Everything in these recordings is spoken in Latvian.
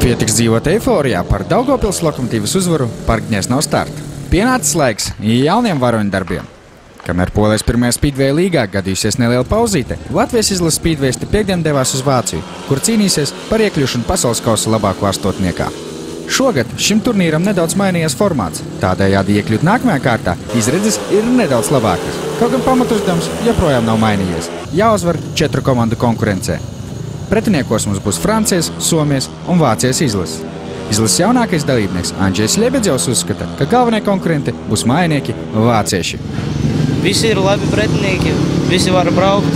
Pietiks dzīvot eiforijā par Daugavpils Lokomotīvas uzvaru Parkņēs nav starta. Pienācis laiks jauniem varoņu darbiem. Kamēr Polijas pirmajā Speedway līgā gadījusies neliela pauzīte, Latvijas izlases Speedwayisti piekdien devās uz Vāciju, kur cīnīsies par iekļūšanu pasaules kausa labāko astotniekā. Šogad šim turnīram nedaudz mainījies formāts, tādējādi iekļūt nākamajā kārtā izredzes ir nedaudz labākas. Kaut gan pamatuzdevums joprojām nav mainījies. Jāuzvar 4 komandu konkurencē. Pretiniekos mums būs Francijas, Somijas un Vācijas izlases. Izlases jaunākais dalībnieks Andžejs Ļebedevs uzskata, ka galvenie konkurenti būs mājinieki vācieši. Visi ir labi pretinieki, visi var braukt.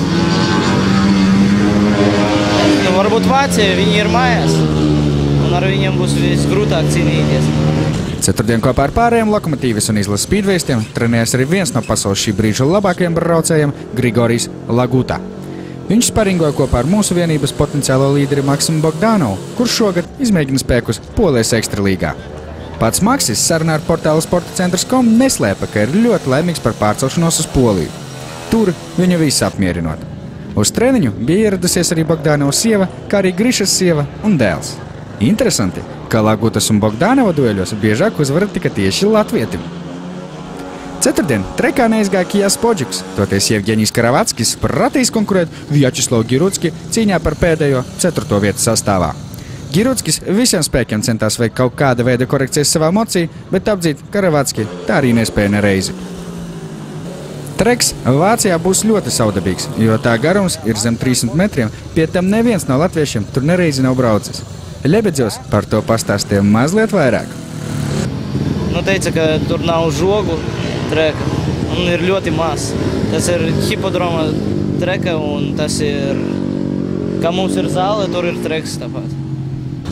Varbūt Vācija, viņi ir mājās, un ar viņiem būs visgrūtāk cīnīties. Ceturtdien kopā ar pārējiem Lokomotīvas un izlases speedwayistiem trenējas arī viens no pasaules šī brīža labākajiem braucējiem Grigorijs Laguta. Viņš sparingoja kopā ar mūsu vienības potenciālo līderi Maksimu Bogdanovu, kurš šogad izmēģina spēkus Polijas ekstralīgā. Pats Maksis sarunā ar portālu sportacentrs.com neslēpa, ka ir ļoti laimīgs par pārcelšanos uz Poliju. Tur viņu viss apmierinot. Uz treniņu bija ieradusies arī Bogdanova sieva, kā arī Grišas sieva un dēls. Interesanti, ka Lagutas un Bogdanova dueļos biežāk uzvara tika tieši latvietim. Ceturtdien trekā neizgāja Kijas Podžiks, toties Jevģeņijs Karavatskis pratīs konkurēt Vjačeslavu Girutski cīņā par pēdējo 4. vietu sastāvā. Girutskis visiem spēkiem centās veikt kaut kāda veida korekcijas savā mocī, bet apdzīt Karavatski tā arī nespēja nereizi. Treks Vācijā būs ļoti saudabīgs, jo tā garums ir zem 300 metriem, pie tam neviens no latviešiem tur nereizi nav braucis. Ļebedevs par to pastāstīja mazliet vairāk. Teica, ka tur nav žogu treka, un ir ļoti maz. Tas ir hipodroma treka, un tas ir, kā mums ir zāle, tur ir treks tāpat.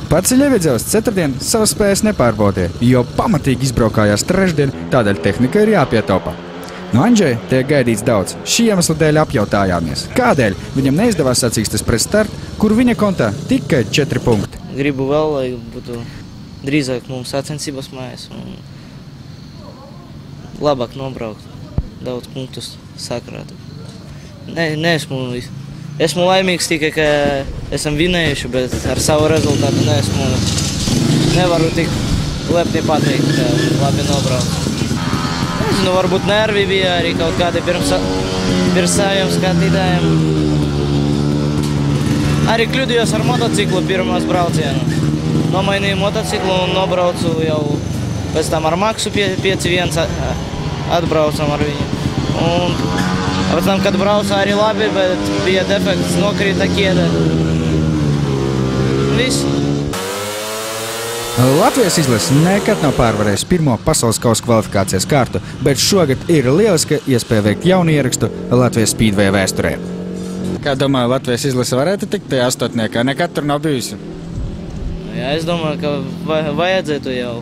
Pats Ļebedevs ceturtdien savas spējas nepārbaudīja, jo pamatīgi izbraukājās trešdien, tādēļ tehnika ir jāpietaupa. No Andžeja tiek gaidīts daudz. Šī iemesla dēļ apjautājāmies, kādēļ viņam neizdevās sacīkstes pret startu, kur viņa kontā tikai 4 punkti. Gribu vēl, lai būtu drīzāk mums sacensības mājas un labāk nobraukt, daudz punktus sakrāt. Esmu laimīgs tikai, ka esam vinējuši, bet ar savu rezultātu nevaru tik lepni pateikt, ka labi nobraukt. Nezinu, varbūt nervi bija arī kaut kādi pirms saviem skatītājiem. Arī kļūdījos ar motociklu pirmās braucienu. Nomainīju motociklu un nobraucu jau pēc tam ar Maksu 5-1 atbraucam ar viņu. Un pēc tam, kad braucu arī labi, bet bija defekts, nokrita ķēde. Viss. Latvijas izlases nekad nav pārvarējis pirmo pasaules kausa kvalifikācijas kārtu, bet šogad ir lieliska iespēja veikt jaunu ierakstu Latvijas Speedway vēsturē. Kā domāju, Latvijas izlase varētu tikt tajā astotniekā? Nekad tur nav bijusi. Jā, es domāju, ka vajadzētu jau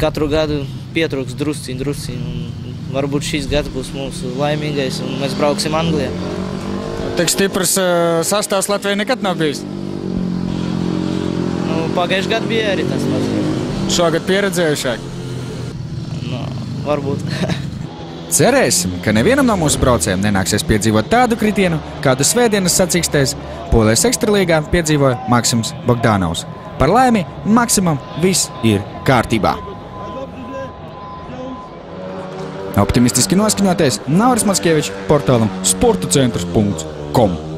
katru gadu pietrūks drusciņ. Varbūt šis gads būs mūsu laimīgais un mēs brauksim Anglijā. Tik stiprs sastāvs Latvijai nekad nav bijis? Pagājuši gadu bija arī tas pats. Šogad pieredzējušāk? Varbūt. Cerēsim, ka nevienam no mūsu braucējiem nenāksies piedzīvot tādu kritienu, kādu svētdienas sacīkstēs Polijas ekstralīgā piedzīvoja Maksims Bogdanovs. Par laimi Maksimam viss ir kārtībā. Optimistiski noskaņoties Nauris Mackevičs portālam sportacentrs.com.